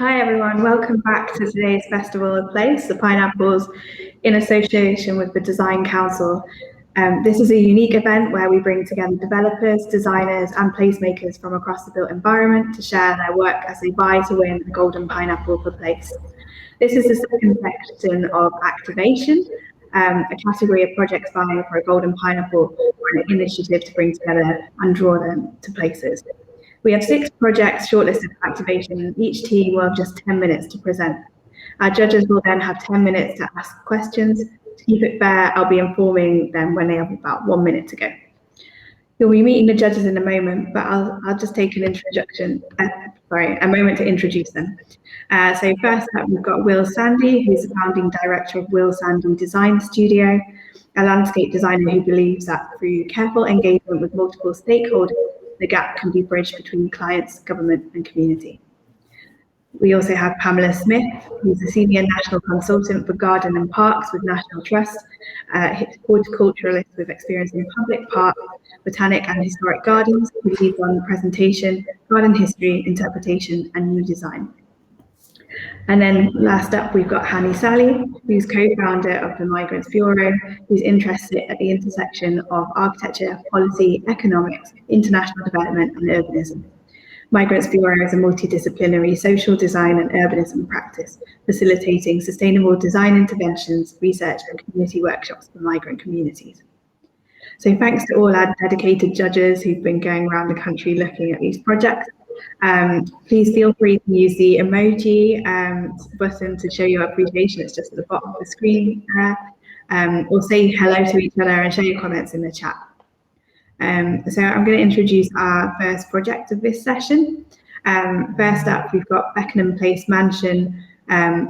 Hi everyone, welcome back to today's Festival of Place, the Pineapples, in association with the Design Council. This is a unique event where we bring together developers, designers and placemakers from across the built environment to share their work as they vie to win the Golden Pineapple for Place. This is the second section of activation, a category of projects vying for a Golden Pineapple or an initiative to bring together and draw them to places. We have 6 projects shortlisted for activation, and each team will have just 10 minutes to present. Our judges will then have 10 minutes to ask questions. To keep it fair, I'll be informing them when they have about 1 minute to go. You'll be meeting the judges in a moment, but I'll just take an a moment to introduce them. So first up, we've got Will Sandy, who's the founding director of Will Sandy Design Studio, a landscape designer who believes that through careful engagement with multiple stakeholders, the gap can be bridged between clients, government and community. We also have Pamela Smith, who's a senior national consultant for garden and parks with National Trust, horticulturalist with experience in public parks, botanic and historic gardens, who leads on presentation, garden history, interpretation and new design. And then last up, we've got Hani Salih, who's co-founder of the Migrant Bureau, who's interested at the intersection of architecture, policy, economics, international development, and urbanism. Migrants Bureau is a multidisciplinary social design and urbanism practice, facilitating sustainable design interventions, research, and community workshops for migrant communities. So thanks to all our dedicated judges who've been going around the country looking at these projects. Please feel free to use the emoji button to show your appreciation. It's just at the bottom of the screen there. Or say hello to each other and share your comments in the chat. So I'm going to introduce our first project of this session. First up, we've got Beckenham Place Mansion,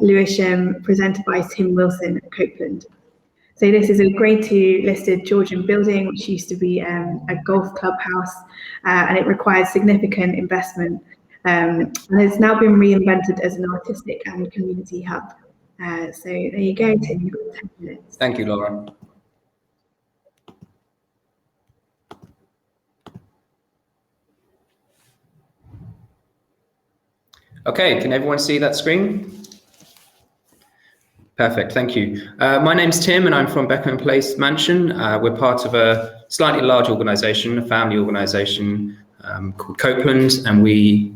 Lewisham, presented by Tim Wilson at Copeland. So this is a Grade 2 listed Georgian building, which used to be a golf clubhouse, and it required significant investment. And it's now been reinvented as an artistic and community hub. So there you go, Tim, you've got 10 minutes. Thank you, Laura. Okay, can everyone see that screen? Perfect, thank you. My name's Tim and I'm from Beckenham Place Mansion. We're part of a slightly large organisation, a family organisation called Copeland, and we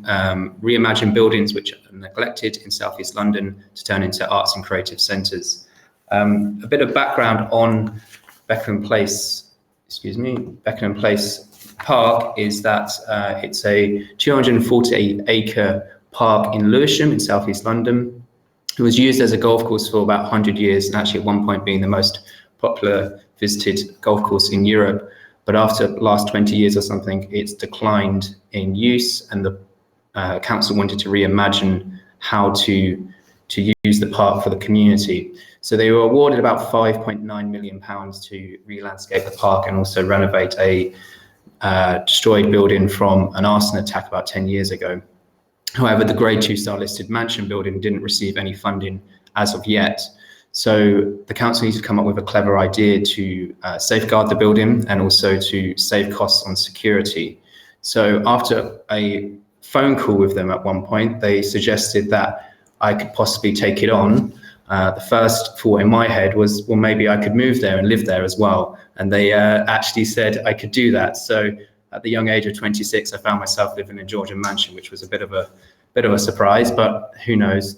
reimagine buildings which are neglected in South East London to turn into arts and creative centres. A bit of background on Beckenham Place, Beckenham Place Park is that it's a 248-acre park in Lewisham in South East London. It was used as a golf course for about 100 years, and actually at one point being the most popular visited golf course in Europe. But after the last 20 years or something, it's declined in use, and the council wanted to reimagine how to use the park for the community. So they were awarded about £5.9 million to re-landscape the park and also renovate a destroyed building from an arson attack about 10 years ago. However, the Grade 2 star listed mansion building didn't receive any funding as of yet. So the council needed to come up with a clever idea to safeguard the building and also to save costs on security. So after a phone call with them at one point, they suggested that I could possibly take it on. The first thought in my head was, well, maybe I could move there and live there as well. And they actually said I could do that. So at the young age of 26, I found myself living in a Georgian mansion, which was a bit of a surprise, but who knows.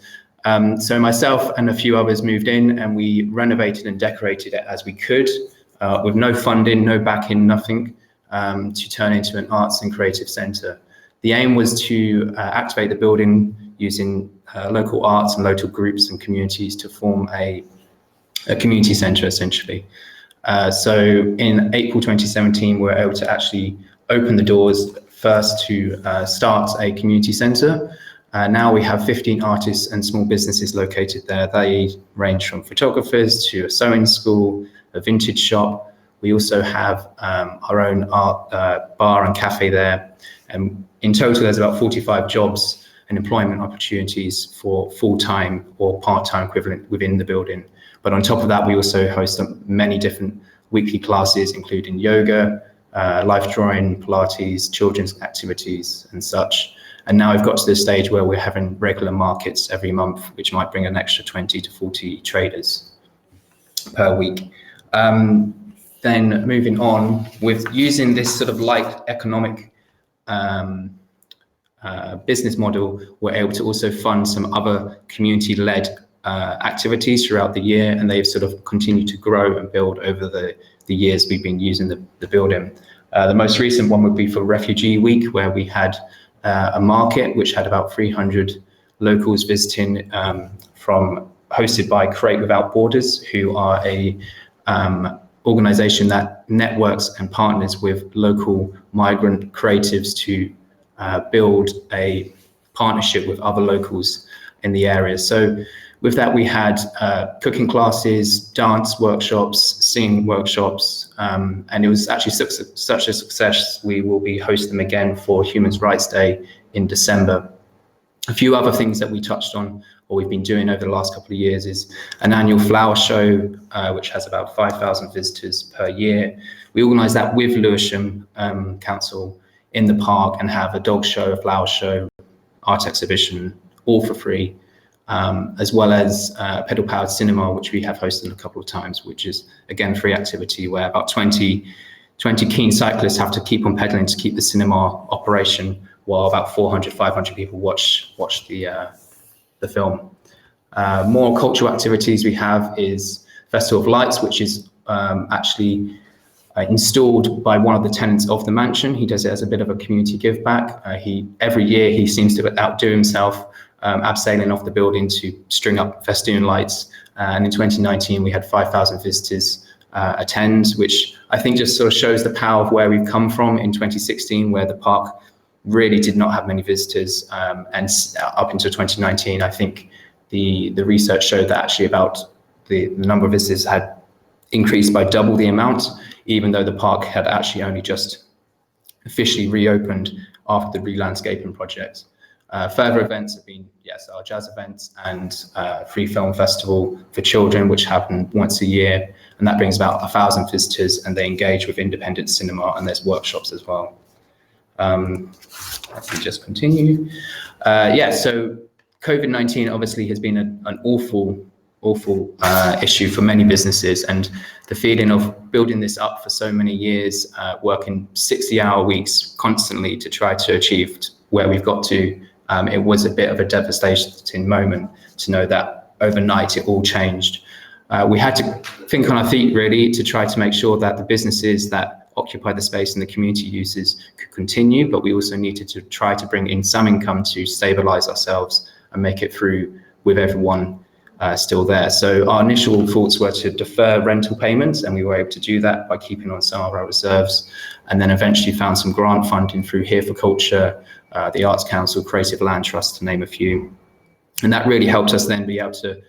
So myself and a few others moved in and we renovated and decorated it as we could, with no funding, no backing, nothing, to turn into an arts and creative centre. The aim was to activate the building using local arts and local groups and communities to form a community centre, essentially. So in April 2017, we were able to actually open the doors first to start a community centre. Now we have 15 artists and small businesses located there. They range from photographers to a sewing school, a vintage shop. We also have our own art bar and cafe there. And in total, there's about 45 jobs and employment opportunities for full-time or part-time equivalent within the building. But on top of that, we also host many different weekly classes, including yoga, life drawing, Pilates, children's activities and such. And now we've got to the stage where we're having regular markets every month, which might bring an extra 20 to 40 traders per week. Then moving on, with using this sort of light economic business model, we're able to also fund some other community-led activities throughout the year, and they've sort of continued to grow and build over the years we've been using the building. The most recent one would be for Refugee Week, where we had a market which had about 300 locals visiting, hosted by Create Without Borders, who are a organization that networks and partners with local migrant creatives to build a partnership with other locals in the area. So with that, we had cooking classes, dance workshops, singing workshops, and it was actually such a success. We will be hosting them again for Human Rights Day in December. A few other things that we touched on, or we've been doing over the last couple of years, is an annual flower show, which has about 5,000 visitors per year. We organise that with Lewisham Council in the park, and have a dog show, a flower show, art exhibition, all for free, as well as pedal-powered cinema, which we have hosted a couple of times, which is, again, free activity where about 20 keen cyclists have to keep on pedaling to keep the cinema operation, while about 400, 500 people watch the film. More cultural activities we have is Festival of Lights, which is actually installed by one of the tenants of the mansion. He does it as a bit of a community give back. Every year he seems to outdo himself, abseiling off the building to string up festoon lights. And in 2019, we had 5,000 visitors attend, which I think just sort of shows the power of where we've come from in 2016, where the park really did not have many visitors. And up until 2019, I think the research showed that actually about the number of visitors had increased by double the amount, even though the park had actually only just officially reopened after the re-landscaping project. Further events have been, yes, our jazz events and free film festival for children, which happen once a year, and that brings about 1,000 visitors, and they engage with independent cinema, and there's workshops as well. Let me just continue. So COVID-19 obviously has been an awful issue for many businesses, and the feeling of building this up for so many years, working 60-hour weeks constantly to try to achieve where we've got to, it was a bit of a devastating moment to know that overnight it all changed. We had to think on our feet really to try to make sure that the businesses that occupy the space and the community users could continue, but we also needed to try to bring in some income to stabilize ourselves and make it through with everyone still there. So our initial thoughts were to defer rental payments, and we were able to do that by keeping on some of our reserves, and then eventually found some grant funding through Here for Culture, the Arts Council, Creative Land Trust, to name a few. And that really helped us then be able to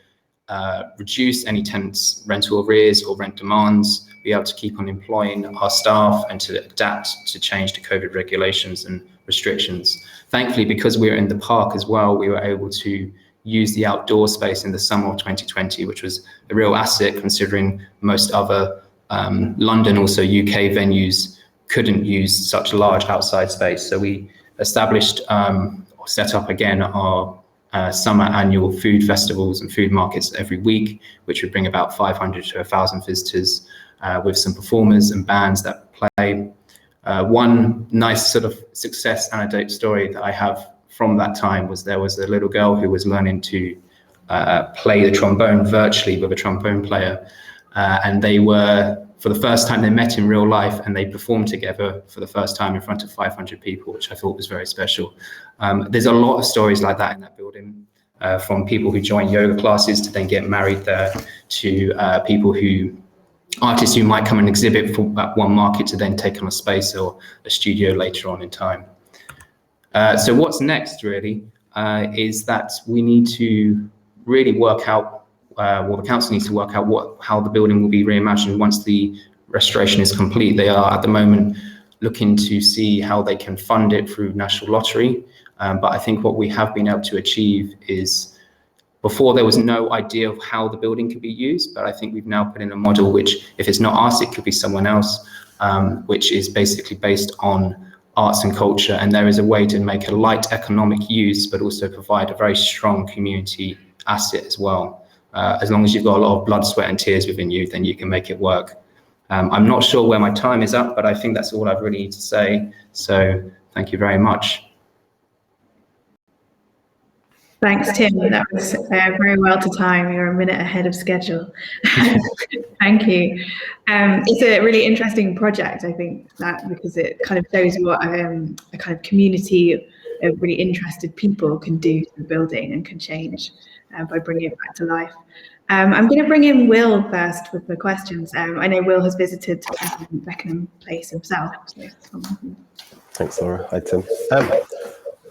reduce any tenants' rental arrears or rent demands, be able to keep on employing our staff, and to adapt to change to COVID regulations and restrictions. Thankfully, because we were in the park as well, we were able to use the outdoor space in the summer of 2020, which was a real asset considering most other London, also UK venues couldn't use such a large outside space. So we established or set up again our summer annual food festivals and food markets every week, which would bring about 500 to 1,000 visitors with some performers and bands that play. One nice sort of success anecdote story that I have from that time was there was a little girl who was learning to play the trombone virtually with a trombone player. And they were, for the first time, they met in real life, and they performed together for the first time in front of 500 people, which I thought was very special. There's a lot of stories like that in that building, from people who join yoga classes to then get married there, to artists who might come and exhibit for that one market to then take on a space or a studio later on in time. So what's next really is that we need to really work out, the council needs to work out how the building will be reimagined once the restoration is complete. They are at the moment looking to see how they can fund it through National Lottery. But I think what we have been able to achieve is, before there was no idea of how the building could be used, but I think we've now put in a model which, if it's not us, it could be someone else, which is basically based on arts and culture, and there is a way to make a light economic use, but also provide a very strong community asset as well. As long as you've got a lot of blood, sweat and tears within you, then you can make it work. I'm not sure where my time is up, but I think that's all I really need to say. So thank you very much. Thanks, Tim. That was very well to time. You're a minute ahead of schedule. Thank you. It's a really interesting project, I think, that because it kind of shows what a kind of community of really interested people can do to the building and can change by bringing it back to life. I'm going to bring in Will first with the questions. I know Will has visited Beckenham Place himself. So. Thanks, Laura. Hi, Tim.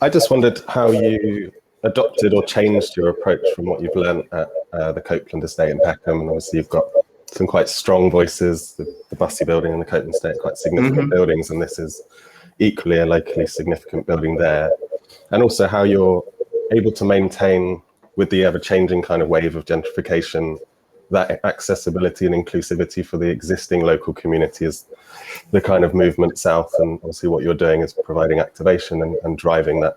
I just wondered how you adopted or changed your approach from what you've learned at the Copeland estate in Beckenham, and obviously you've got some quite strong voices, the Bussey building and the Copeland estate, quite significant buildings, and this is equally a locally significant building there, and also how you're able to maintain, with the ever-changing kind of wave of gentrification, that accessibility and inclusivity for the existing local community as the kind of movement south, and obviously what you're doing is providing activation and driving that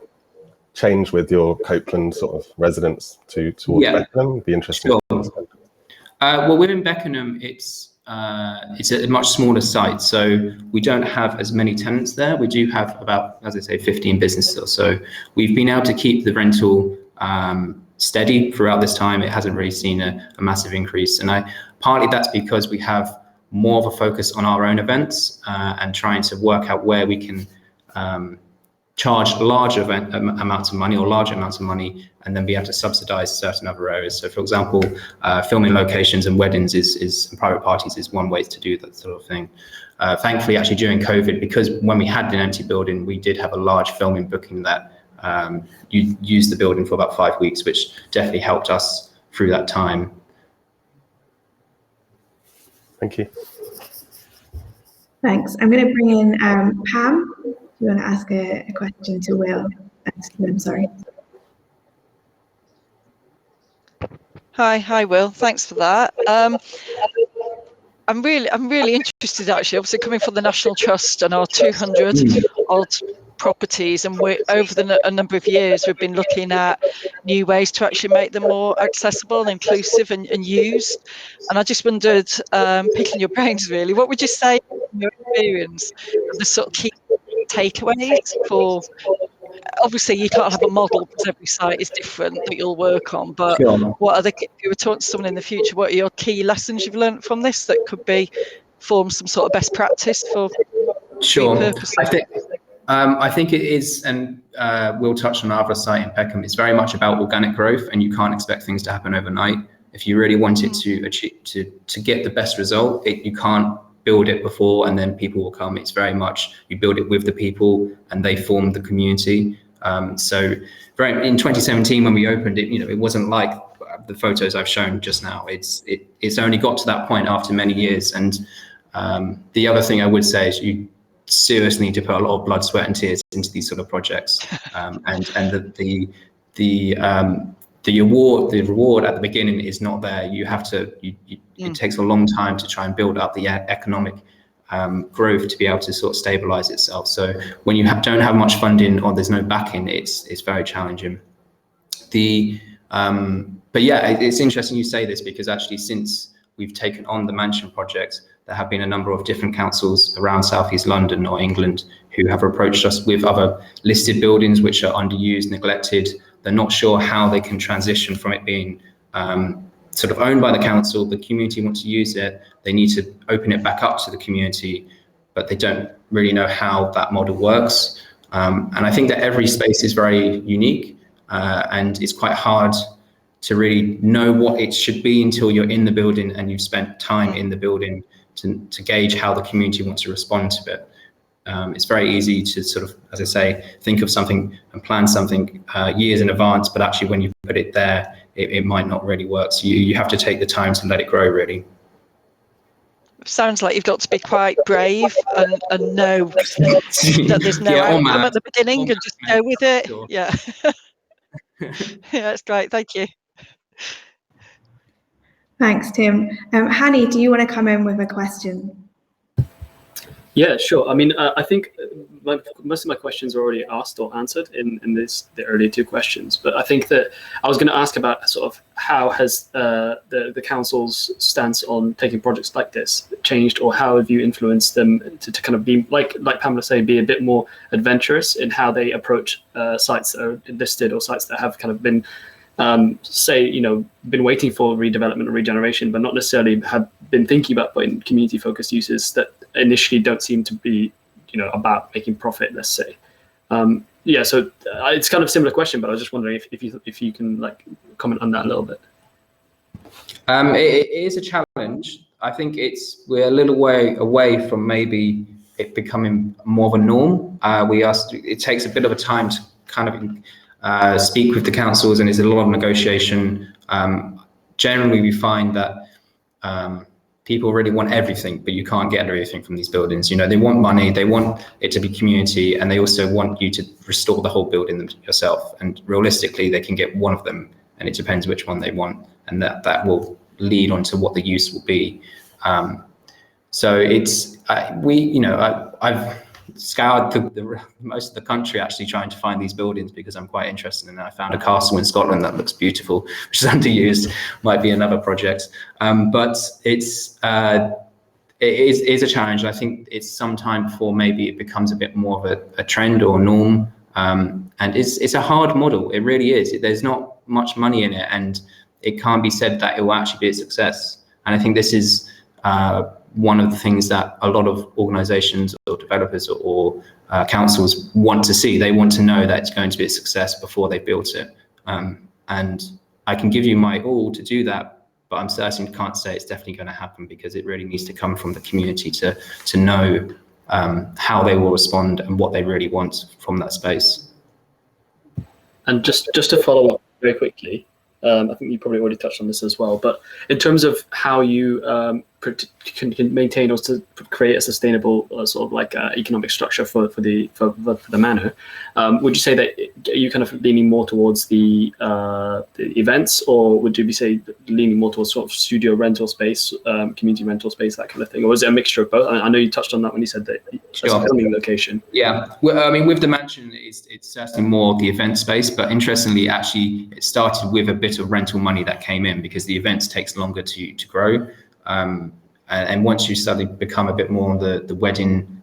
change with your Copeland sort of residents towards Beckenham. It'd be interesting. Sure. Well, within Beckenham, it's a much smaller site, so we don't have as many tenants there. We do have about, as I say, 15 businesses or so. We've been able to keep the rental steady throughout this time. It hasn't really seen a massive increase, and partly that's because we have more of a focus on our own events and trying to work out where we can charge larger amounts of money or larger amounts of money, and then be able to subsidize certain other areas. So, for example, filming locations and weddings and private parties is one way to do that sort of thing. Thankfully, actually during COVID, because when we had an empty building, we did have a large filming booking that you used the building for about 5 weeks, which definitely helped us through that time. Thank you. Thanks. I'm going to bring in Pam. Do you want to ask a question to Will? I'm sorry. Hi, Will. Thanks for that. I'm really interested, actually. Obviously, coming from the National Trust and our 200 odd properties, and over a number of years, we've been looking at new ways to actually make them more accessible, inclusive, and used. And I just wondered, picking your brains, really, what would you say, in your experience, are the sort of key takeaways for? Obviously, you can't have a model because every site is different that you'll work on. But Sure. what are if you were talking to someone in the future, what are your key lessons you've learned from this that could form some sort of best practice for repurposing? I think it is, and we'll touch on our other site in Beckenham. It's very much about organic growth, and you can't expect things to happen overnight. If you really want it to achieve to get the best result, you can't build it before and then people will come. It's very much you build it with the people and they form the community. So in 2017 when we opened it, it wasn't like the photos I've shown just now. It's only got to that point after many years. And the other thing I would say is you seriously need to put a lot of blood, sweat and tears into these sort of projects. And the reward at the beginning is not there. You have to, it takes a long time to try and build up the economic growth to be able to sort of stabilize itself. So when you don't have much funding or there's no backing, it's very challenging. But yeah, it's interesting you say this because actually since we've taken on the mansion project, there have been a number of different councils around South East London or England who have approached us with other listed buildings which are underused, neglected. They're not sure how they can transition from it being sort of owned by the council. The community wants to use it. They need to open it back up to the community, but they don't really know how that model works. And I think that every space is very unique and it's quite hard to really know what it should be until you're in the building and you've spent time in the building to gauge how the community wants to respond to it. It's very easy to sort of, as I say, think of something and plan something years in advance, but actually when you put it there, it might not really work. So you have to take the time to let it grow, really. Sounds like you've got to be quite brave and know that there's no outcome at the beginning and just go with it. Sure. Yeah. Yeah, that's great. Thank you. Thanks, Tim. Hani, do you want to come in with a question? Yeah, sure. I mean, I think most of my questions are already asked or answered in the earlier two questions. But I think that I was going to ask about sort of how has the council's stance on taking projects like this changed, or how have you influenced them to kind of be like Pamela said, be a bit more adventurous in how they approach sites that are listed or sites that have kind of been been waiting for redevelopment or regeneration, but not necessarily have been thinking about putting community-focused uses that initially don't seem to be, about making profit, let's say. So it's kind of a similar question, but I was just wondering if you can like comment on that a little bit. It is a challenge. I think we're a little way away from maybe it becoming more of a norm. It takes a bit of a time to kind of speak with the councils, and there's a lot of negotiation. Generally, we find that people really want everything, but you can't get everything from these buildings. They want money, they want it to be community, and they also want you to restore the whole building yourself. And realistically, they can get one of them, and it depends which one they want, and that will lead on to what the use will be. So I've scoured the most of the country actually trying to find these buildings because I'm quite interested in it. I found a castle in Scotland that looks beautiful, which is underused, might be another project. But it is a challenge. I think it's some time before maybe it becomes a bit more of a trend or norm. And it's a hard model. It really is. There's not much money in it, and it can't be said that it will actually be a success. And I think this is one of the things that a lot of organizations or developers or councils want to see. They want to know that it's going to be a success before they build it. And I can give you my all to do that, but I'm certainly can't say it's definitely going to happen, because it really needs to come from the community to know how they will respond and what they really want from that space. And just to follow up very quickly, I think you probably already touched on this as well, but in terms of how you can maintain or to create a sustainable sort of like economic structure for the manor, would you say that you kind of leaning more towards the events, or would you be say leaning more towards sort of studio rental space, community rental space, that kind of thing, or is it a mixture of both? I know you touched on that when you said that it's a filming location. Yeah, well, I mean, with the mansion, it's certainly more the event space, but interestingly, actually, it started with a bit of rental money that came in because the events takes longer to grow. And once you suddenly become a bit more on the wedding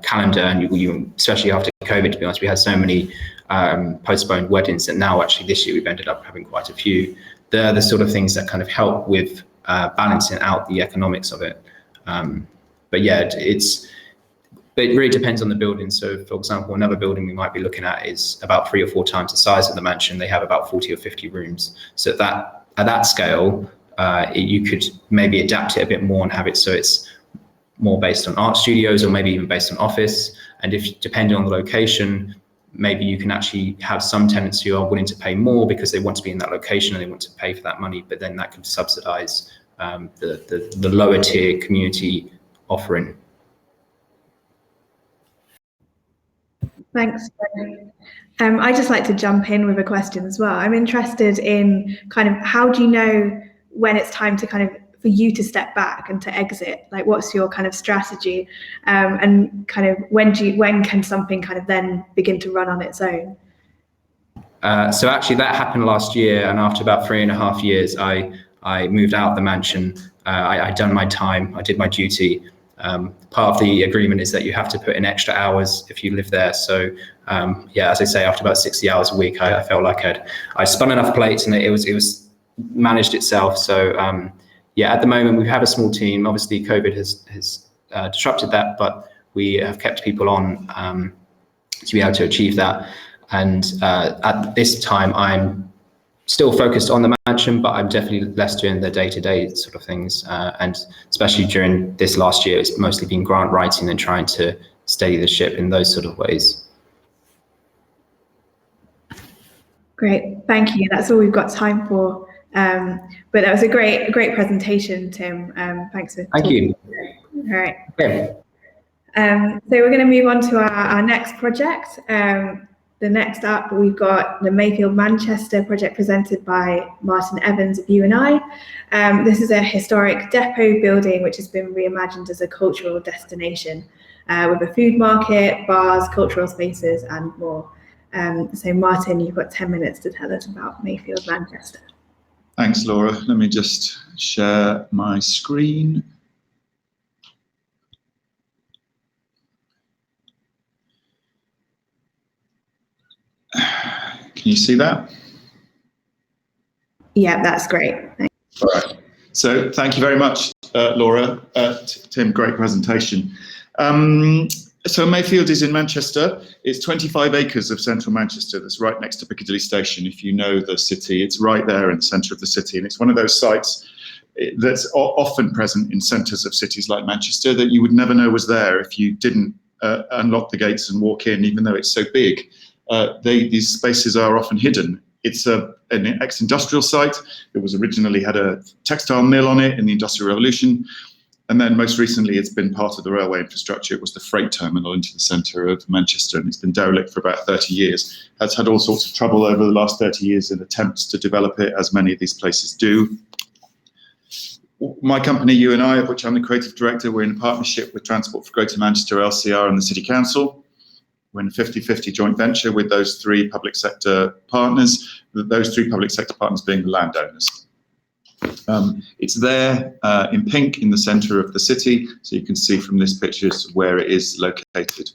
calendar, and you especially after COVID, to be honest, we had so many postponed weddings that now actually this year we've ended up having quite a few. They're the sort of things that kind of help with balancing out the economics of it. But yeah, it really depends on the building. So for example, another building we might be looking at is about 3 or 4 times the size of the mansion. They have about 40 or 50 rooms. So at that scale, you could maybe adapt it a bit more and have it so it's more based on art studios, or maybe even based on office. And if depending on the location, maybe you can actually have some tenants who are willing to pay more because they want to be in that location and they want to pay for that money, but then that could subsidize the lower tier community offering. Thanks. I'd just like to jump in with a question as well. I'm interested in kind of how do you know when it's time to kind of for you to step back and to exit? Like, what's your kind of strategy? And kind of when can something kind of then begin to run on its own? So actually that happened last year, and after about 3.5 years, I moved out of the mansion. I'd done my time, I did my duty. Part of the agreement is that you have to put in extra hours if you live there. So as I say, after about 60 hours a week, I felt like I spun enough plates and it was managed itself. So at the moment we have a small team. Obviously COVID has disrupted that, but we have kept people on to be able to achieve that. And at this time I'm still focused on the mansion, but I'm definitely less doing the day-to-day sort of things. And especially during this last year, it's mostly been grant writing and trying to steady the ship in those sort of ways. Great, thank you. That's all we've got time for. But that was a great presentation, Tim. Thanks for Thank you. All right. Okay. So we're going to move on to our next project. The next up, we've got the Mayfield Manchester project presented by Martyn Evans of UNI. This is a historic depot building which has been reimagined as a cultural destination with a food market, bars, cultural spaces and more. So Martyn, you've got 10 minutes to tell us about Mayfield Manchester. Thanks, Laura. Let me just share my screen. Can you see that? Yeah, that's great. Thanks. All right. So thank you very much, Laura. Tim, great presentation. So Mayfield is in Manchester. It's 25 acres of central Manchester that's right next to Piccadilly Station. If you know the city, it's right there in the centre of the city. And it's one of those sites that's often present in centres of cities like Manchester that you would never know was there if you didn't unlock the gates and walk in, even though it's so big. These spaces are often hidden. It's an ex-industrial site. It was originally had a textile mill on it in the Industrial Revolution. And then most recently, it's been part of the railway infrastructure. It was the freight terminal into the centre of Manchester, and it's been derelict for about 30 years. Has had all sorts of trouble over the last 30 years in attempts to develop it, as many of these places do. My company, UNI, of which I'm the creative director, we're in a partnership with Transport for Greater Manchester, LCR, and the City Council. We're in a 50-50 joint venture with those three public sector partners, those three public sector partners being the landowners. It's there in pink in the centre of the city, so you can see from this picture where it is located.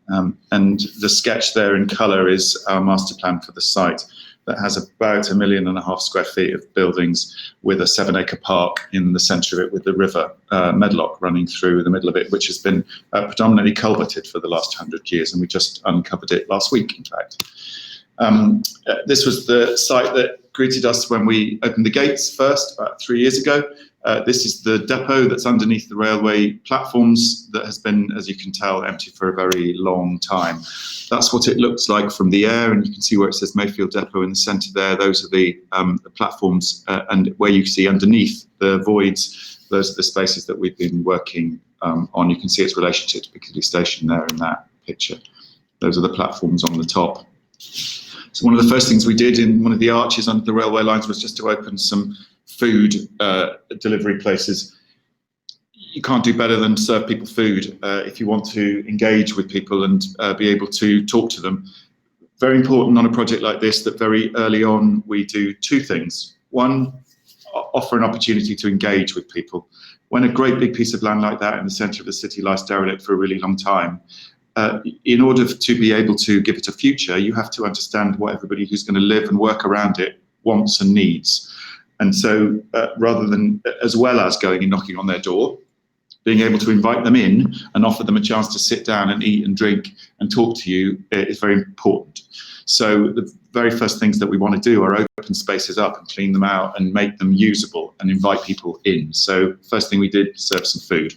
And the sketch there in colour is our master plan for the site that has about 1.5 million square feet of buildings with a 7-acre park in the centre of it with the river Medlock running through the middle of it, which has been predominantly culverted for the last 100 years, and we just uncovered it last week, in fact. This was the site that greeted us when we opened the gates first, about 3 years ago. This is the depot that's underneath the railway platforms that has been, as you can tell, empty for a very long time. That's what it looks like from the air, and you can see where it says Mayfield Depot in the centre there. Those are the platforms, and where you see underneath the voids, those are the spaces that we've been working on. You can see its relationship to Piccadilly Station there in that picture. Those are the platforms on the top. So one of the first things we did in one of the arches under the railway lines was just to open some food delivery places. You can't do better than serve people food if you want to engage with people and be able to talk to them. Very important on a project like this that very early on we do two things. One, offer an opportunity to engage with people. When a great big piece of land like that in the centre of the city lies derelict for a really long time, in order to be able to give it a future, you have to understand what everybody who's going to live and work around it wants and needs. And so rather than, as well as going and knocking on their door, being able to invite them in and offer them a chance to sit down and eat and drink and talk to you is very important. So the very first things that we want to do are open spaces up and clean them out and make them usable and invite people in. So first thing we did was serve some food.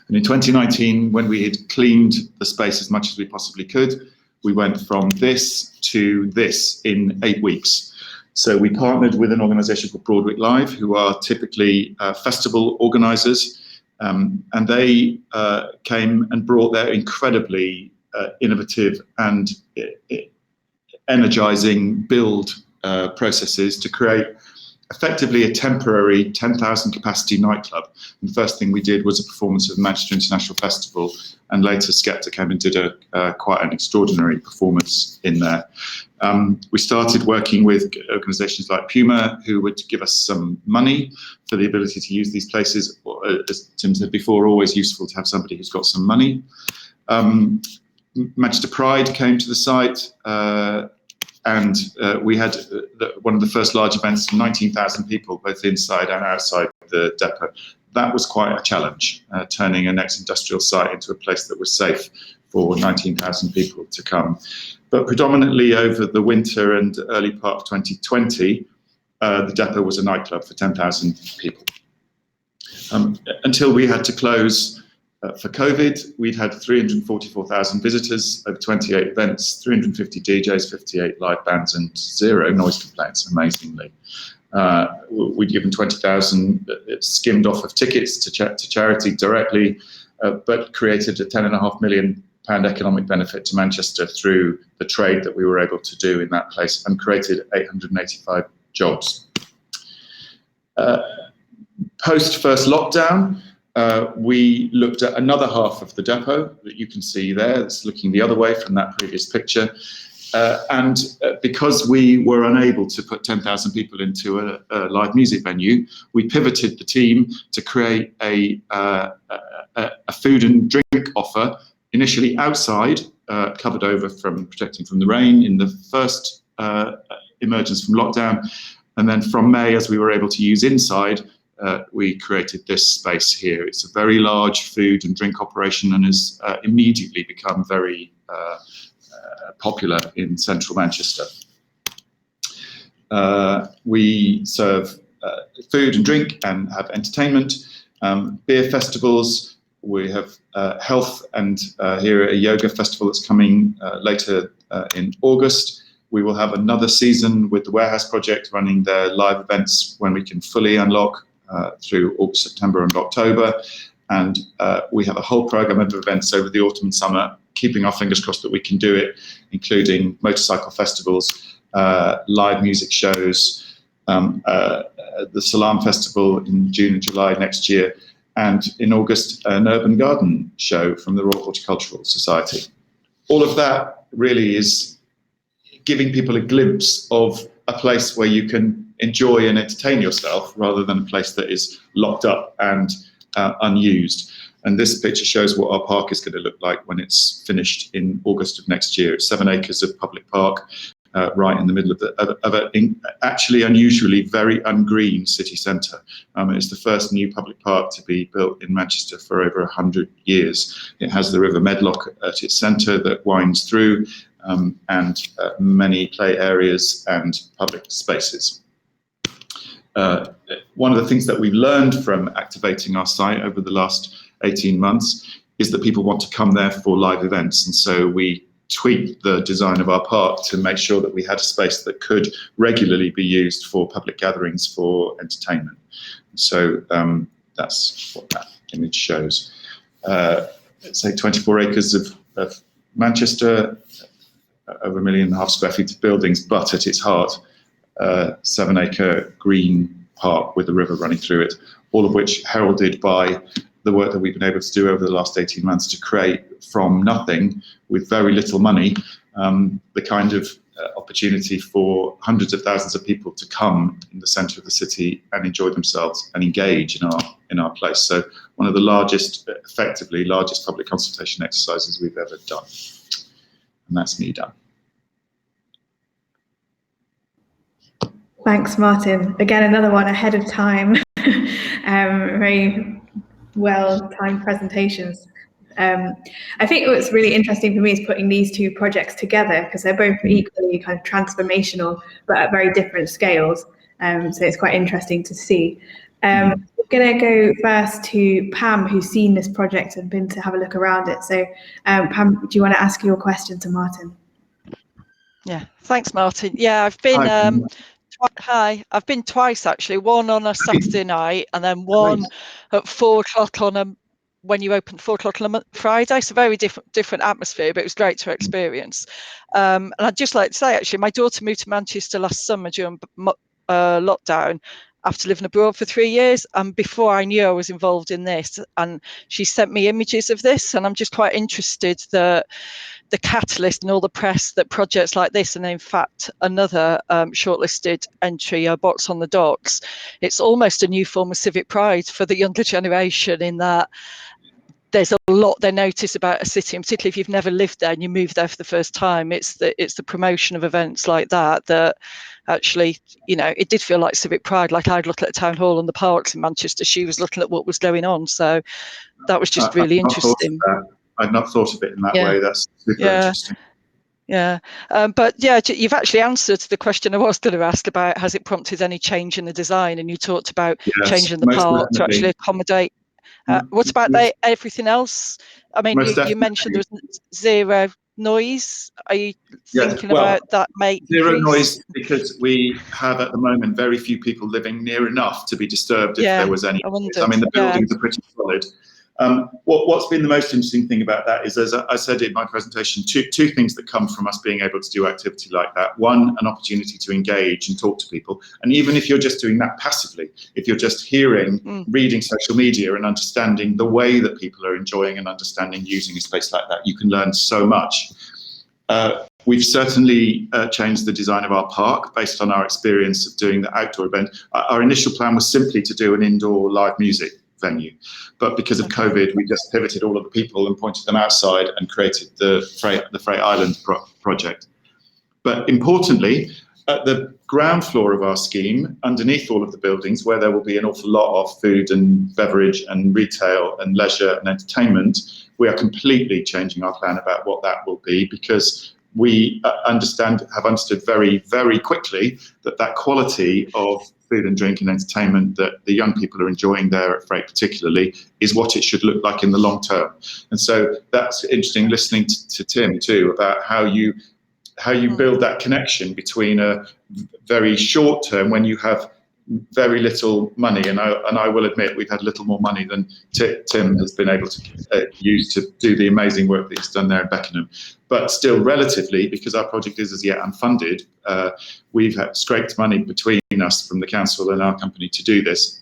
And in 2019, when we had cleaned the space as much as we possibly could, we went from this to this in 8 weeks. So we partnered with an organisation called Broadwick Live, who are typically festival organisers, and they came and brought their incredibly innovative and energising build processes to create effectively a temporary 10,000 capacity nightclub. And the first thing we did was a performance of the Manchester International Festival, and later Skepta came and did quite an extraordinary performance in there. We started working with organisations like Puma, who would give us some money for the ability to use these places. As Tim said before, always useful to have somebody who's got some money. Manchester Pride came to the site, and we had one of the first large events, 19,000 people, both inside and outside the depot. That was quite a challenge, turning an ex-industrial site into a place that was safe for 19,000 people to come. But predominantly over the winter and early part of 2020, the depot was a nightclub for 10,000 people. Until we had to close for COVID, we'd had 344,000 visitors over 28 events, 350 DJs, 58 live bands, and 0 noise complaints, amazingly. We'd given 20,000 skimmed off of tickets to charity directly, but created a £10.5 million economic benefit to Manchester through the trade that we were able to do in that place, and created 885 jobs. Post first lockdown, we looked at another half of the depot that you can see there. It's looking the other way from that previous picture. Because we were unable to put 10,000 people into a live music venue, we pivoted the team to create a food and drink offer, initially outside, covered over from protecting from the rain in the first emergence from lockdown. And then from May, as we were able to use inside, we created this space here. It's a very large food and drink operation and has immediately become very popular in central Manchester. We serve food and drink and have entertainment, beer festivals. We have health, and here a yoga festival that's coming later in August. We will have another season with the Warehouse Project running their live events when we can fully unlock through August, September and October. And we have a whole programme of events over the autumn and summer, keeping our fingers crossed that we can do it, including motorcycle festivals, live music shows, the Salam Festival in June and July next year, and in August, an urban garden show from the Royal Horticultural Society. All of that really is giving people a glimpse of a place where you can enjoy and entertain yourself, rather than a place that is locked up and unused. And this picture shows what our park is going to look like when it's finished in August of next year. It's 7 acres of public park, right in the middle of an actually unusually very ungreen city centre. It's the first new public park to be built in Manchester for over 100 years. It has the River Medlock at its centre that winds through, and many play areas and public spaces. One of the things that we've learned from activating our site over the last 18 months is that people want to come there for live events, and so we tweaked the design of our park to make sure that we had a space that could regularly be used for public gatherings for entertainment. So that's what that image shows. Let's say 24 acres of Manchester, over 1.5 million square feet of buildings, but at its heart, 7 acre green park with the river running through it, all of which heralded by the work that we've been able to do over the last 18 months to create from nothing, with very little money, the kind of opportunity for hundreds of thousands of people to come in the centre of the city and enjoy themselves and engage in our place. So one of the largest, effectively largest public consultation exercises we've ever done. And that's me done. Thanks, Martyn. Again, another one ahead of time. Very well-timed presentations. I think what's really interesting for me is putting these two projects together, because they're both equally kind of transformational, but at very different scales. So it's quite interesting to see. We're going to go first to Pam, who's seen this project and been to have a look around it. So Pam, do you want to ask your question to Martyn? Yeah, thanks, Martyn. Yeah, I've been I've been twice actually. One on a Saturday night, and then one at 4 o'clock on when you opened 4 o'clock on a Friday. So very different atmosphere, but it was great to experience. And I'd just like to say, actually, my daughter moved to Manchester last summer during lockdown, after living abroad for 3 years, and before I knew I was involved in this, and she sent me images of this, and I'm just quite interested that the catalyst and all the press that projects like this, and in fact another shortlisted entry, Box on the Docks, it's almost a new form of civic pride for the younger generation, in that there's a lot they notice about a city, and particularly if you've never lived there and you move there for the first time, it's the promotion of events like that actually, you know, it did feel like civic pride. Like I'd look at the town hall and the parks in Manchester, she was looking at what was going on. So that was just really interesting. I'd not thought of it in that way. That's super interesting. Yeah, but yeah, you've actually answered the question I was going to ask about, has it prompted any change in the design? And you talked about changing the park to actually accommodate. What about everything else? I mean, you mentioned there was zero noise. Are you thinking about that may zero increase? Noise, because we have at the moment very few people living near enough to be disturbed if there was any noise. I mean, the buildings are pretty solid. What's been the most interesting thing about that is, as I said in my presentation, two things that come from us being able to do activity like that. One, an opportunity to engage and talk to people. And even if you're just doing that passively, if you're just hearing, reading social media and understanding the way that people are enjoying and understanding using a space like that, you can learn so much. We've certainly changed the design of our park based on our experience of doing the outdoor event. Our initial plan was simply to do an indoor live music venue, but because of COVID, we just pivoted all of the people and pointed them outside and created the Freight Island project. But importantly, at the ground floor of our scheme, underneath all of the buildings, where there will be an awful lot of food and beverage and retail and leisure and entertainment, we are completely changing our plan about what that will be, because we have understood very, very quickly that quality of food and drink and entertainment that the young people are enjoying there at Freight particularly is what it should look like in the long term. And so that's interesting, listening to Tim too, about how you build that connection between a very short term, when you have very little money, and I will admit we've had little more money than Tim has been able to use to do the amazing work that he's done there in Beckenham. But still, relatively, because our project is as yet unfunded, we've had scraped money between us from the council and our company to do this.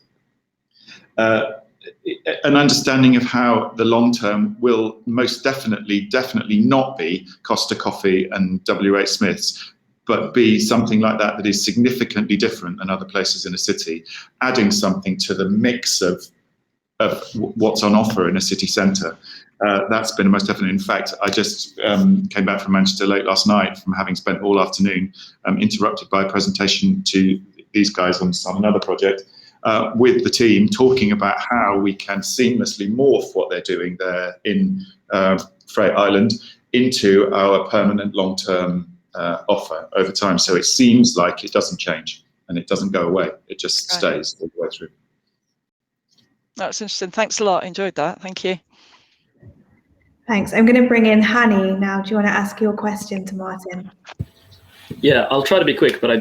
An understanding of how the long term will most definitely not be Costa Coffee and W.H. Smith's, but be something like that is significantly different than other places in a city, adding something to the mix of what's on offer in a city centre. That's been most definite. In fact, I just came back from Manchester late last night from having spent all afternoon interrupted by a presentation to these guys on another project with the team, talking about how we can seamlessly morph what they're doing there in Freight Island into our permanent long-term offer over time. So it seems like it doesn't change and it doesn't go away. It just stays all the way through. That's interesting. Thanks a lot. Enjoyed that. Thank you. Thanks. I'm going to bring in Hani now. Do you want to ask your question to Martyn? Yeah, I'll try to be quick, but I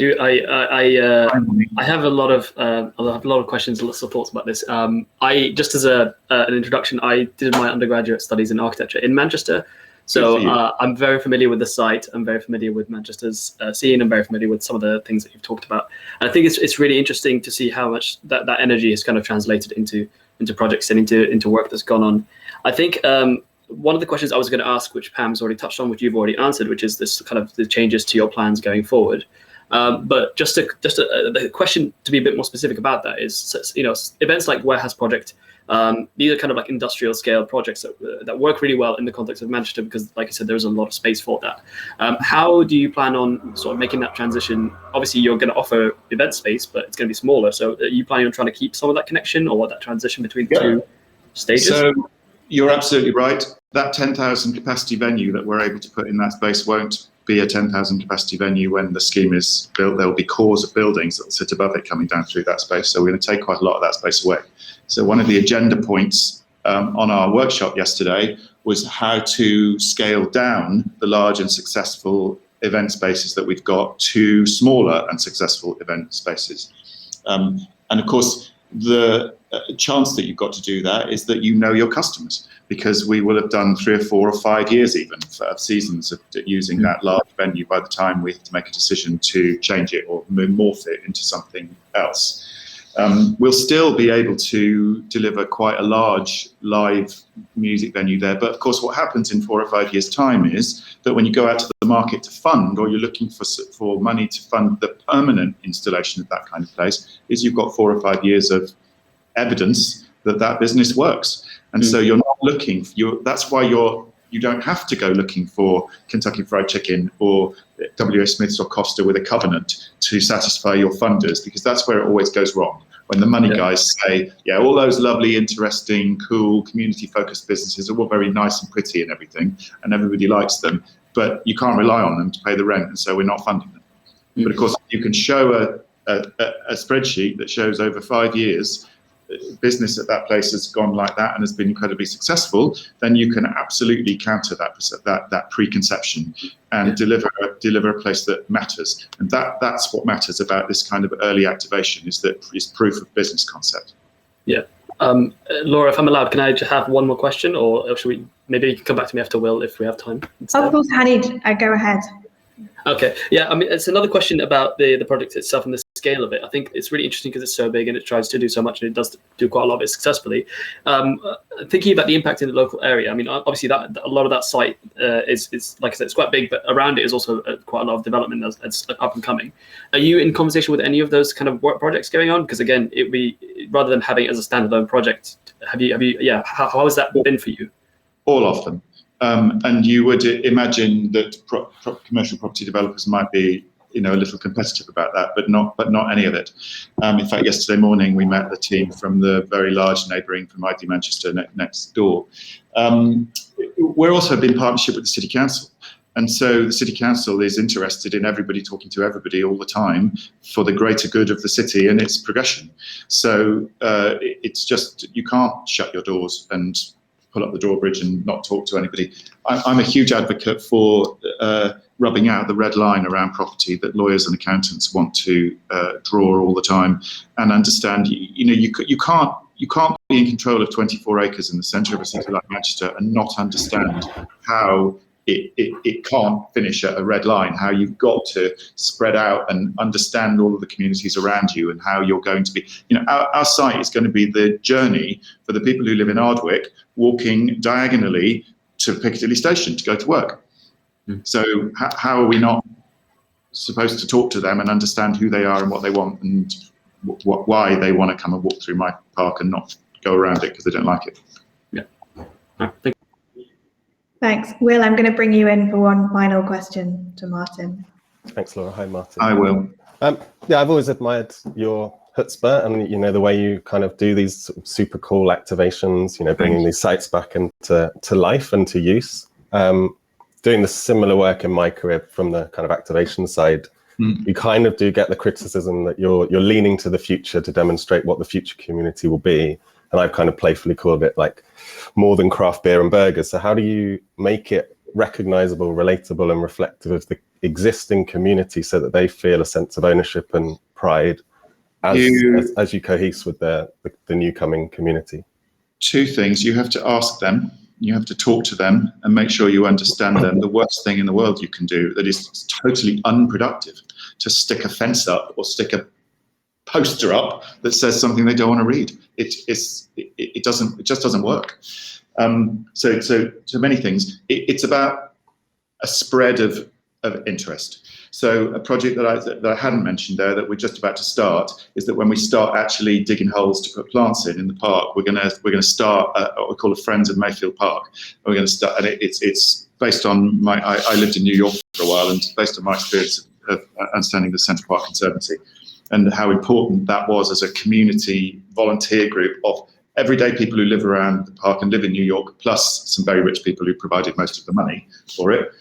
have a lot of questions, lots of thoughts about this. I just as an introduction, I did my undergraduate studies in architecture in Manchester. So I'm very familiar with the site. I'm very familiar with Manchester's scene. I'm very familiar with some of the things that you've talked about. And I think it's really interesting to see how much that energy is kind of translated into projects and into work that's gone on. I think one of the questions I was going to ask, which Pam's already touched on, which you've already answered, which is this kind of the changes to your plans going forward. But just the question to be a bit more specific about that is, events like Warehouse Project. These are kind of like industrial scale projects that work really well in the context of Manchester, because, like I said, there's a lot of space for that. How do you plan on sort of making that transition? Obviously, you're going to offer event space, but it's going to be smaller. So are you planning on trying to keep some of that connection or that transition between the two stages? So you're absolutely right. That 10,000 capacity venue that we're able to put in that space won't be a 10,000 capacity venue when the scheme is built. There will be cores of buildings that will sit above it coming down through that space. So we're going to take quite a lot of that space away. So one of the agenda points on our workshop yesterday was how to scale down the large and successful event spaces that we've got to smaller and successful event spaces. And of course, the chance that you've got to do that is that you know your customers, because we will have done 3 or 4 or 5 years even of seasons of using that large venue by the time we have to make a decision to change it or morph it into something else. We'll still be able to deliver quite a large live music venue there. But of course, what happens in 4 or 5 years' time is that when you go out to the market to fund, or you're looking for money to fund the permanent installation of that kind of place, is you've got 4 or 5 years of evidence that business works. And so you're not looking, that's why you don't have to go looking for Kentucky Fried Chicken or W.H. Smith's or Costa with a covenant to satisfy your funders, because that's where it always goes wrong. When the money guys say, yeah, all those lovely, interesting, cool, community-focused businesses are all very nice and pretty and everything, and everybody likes them, but you can't rely on them to pay the rent, and so we're not funding them. But of course, you can show a spreadsheet that shows over 5 years business at that place has gone like that and has been incredibly successful, then you can absolutely counter that preconception and deliver a place that matters. And that's what matters about this kind of early activation, is proof of business concept. Yeah, Laura, if I'm allowed, can I just have one more question, or should we? Maybe you can come back to me after Will if we have time. Instead. Of course, Hani, go ahead. Okay, yeah, I mean, it's another question about the project itself and the scale of it. I think it's really interesting because it's so big and it tries to do so much, and it does do quite a lot of it successfully. Thinking about the impact in the local area, I mean, obviously that a lot of that site is like I said, it's quite big, but around it is also quite a lot of development that's up and coming. Are you in conversation with any of those kind of work projects going on? Because again, it'd be rather than having it as a standalone project, how has that been for you? All of them. And you would imagine that commercial property developers might be, a little competitive about that, but not any of it. In fact, yesterday morning we met the team from the very large neighbouring from ID Manchester next door. We're also in partnership with the City Council. And so the City Council is interested in everybody talking to everybody all the time for the greater good of the city and its progression. So it's just, you can't shut your doors and pull up the drawbridge and not talk to anybody. I'm a huge advocate for rubbing out the red line around property that lawyers and accountants want to draw all the time, and understand, you can't be in control of 24 acres in the centre of a city like Manchester and not understand how it can't finish at a red line, how you've got to spread out and understand all of the communities around you and how you're going to be, our site is going to be the journey for the people who live in Ardwick walking diagonally to Piccadilly Station to go to work. So how are we not supposed to talk to them and understand who they are and what they want and why they want to come and walk through my park and not go around it because they don't like it? Yeah. Thanks. Will, I'm going to bring you in for one final question to Martyn. Thanks, Laura. Hi, Martyn. I will. Yeah, I've always admired your chutzpah and, the way you kind of do these sort of super cool activations, bringing these sites back into life and to use. Doing the similar work in my career from the kind of activation side, you kind of do get the criticism that you're leaning to the future to demonstrate what the future community will be. And I've kind of playfully called it like more than craft beer and burgers. So how do you make it recognizable, relatable and reflective of the existing community so that they feel a sense of ownership and pride as you cohese with the new coming community? Two things. You have to ask them. You have to talk to them and make sure you understand them. The worst thing in the world you can do that is totally unproductive, to stick a fence up or stick a poster up that says something they don't want to read. It just doesn't work. So many things. It's about a spread of interest. So a project that I hadn't mentioned there that we're just about to start is that when we start actually digging holes to put plants in the park, we're going to start what we call a Friends of Mayfield Park. And we're going to start, and it's based on I lived in New York for a while, and based on my experience of understanding the Central Park Conservancy and how important that was as a community volunteer group of everyday people who live around the park and live in New York, plus some very rich people who provided most of the money for it.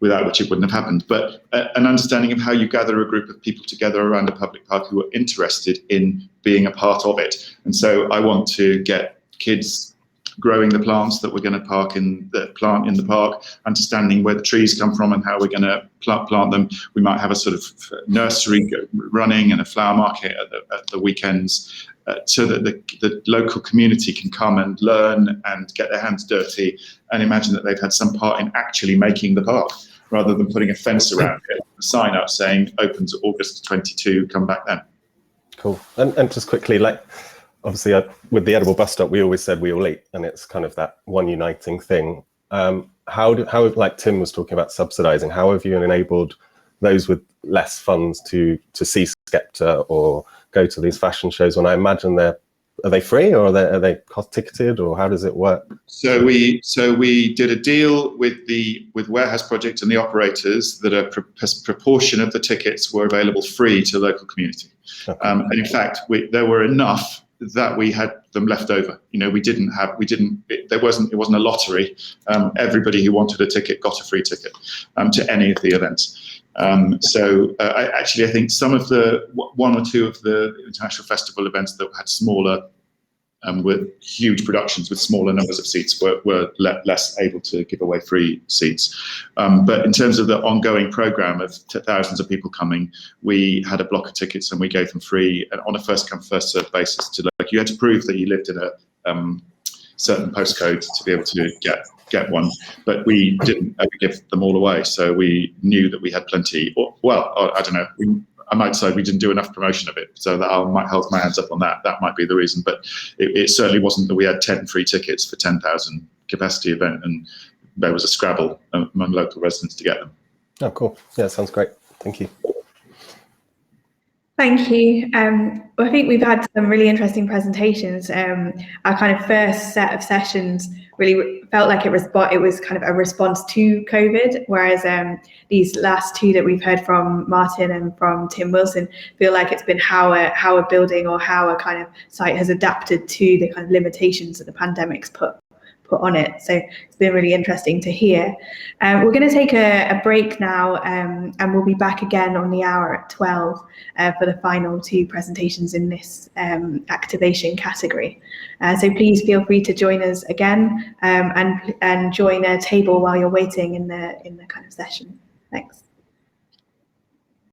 Without which it wouldn't have happened. But an understanding of how you gather a group of people together around a public park who are interested in being a part of it. And so I want to get kids growing the plants that we're going to plant in the park, understanding where the trees come from and how we're going to plant them. We might have a sort of nursery running and a flower market at the weekends, so that the local community can come and learn and get their hands dirty and imagine that they've had some part in actually making the park, rather than putting a fence around it, a sign up saying opens August 22, come back then. Cool. And just quickly, like, obviously with the edible bus stop, we always said we all eat, and it's kind of that one uniting thing. How like Tim was talking about subsidizing, how have you enabled those with less funds to see Skepta or go to these fashion shows when I imagine are they free or are they cost ticketed, or how does it work? So we did a deal with Warehouse Project and the operators that a proportion of the tickets were available free to the local community. Okay. And in fact, there were enough that we had them left over. It wasn't a lottery. Everybody who wanted a ticket got a free ticket to any of the events. I think some of one or two of the international festival events that had smaller, with huge productions with smaller numbers of seats were less able to give away free seats. But in terms of the ongoing program of thousands of people coming, we had a block of tickets and we gave them free and on a first come first served basis to local Like you had to prove that you lived in a certain postcode to be able to get one, but we didn't ever give them all away. So we knew that we had plenty. I don't know. I might say we didn't do enough promotion of it, so that I might hold my hands up on that. That might be the reason, but it certainly wasn't that we had 10 free tickets for 10,000 capacity event, and there was a scrabble among local residents to get them. Oh, cool. Yeah, sounds great. Thank you. Thank you. I think we've had some really interesting presentations. Our kind of first set of sessions really felt like it was kind of a response to COVID, whereas these last two that we've heard from Martyn and from Tim Wilson feel like it's been how a building or how a kind of site has adapted to the kind of limitations that the pandemic's put on it. So it's been really interesting to hear. We're going to take a break now, and we'll be back again on the hour at 12 for the final two presentations in this activation category. So please feel free to join us again, and join a table while you're waiting in the kind of session. Thanks.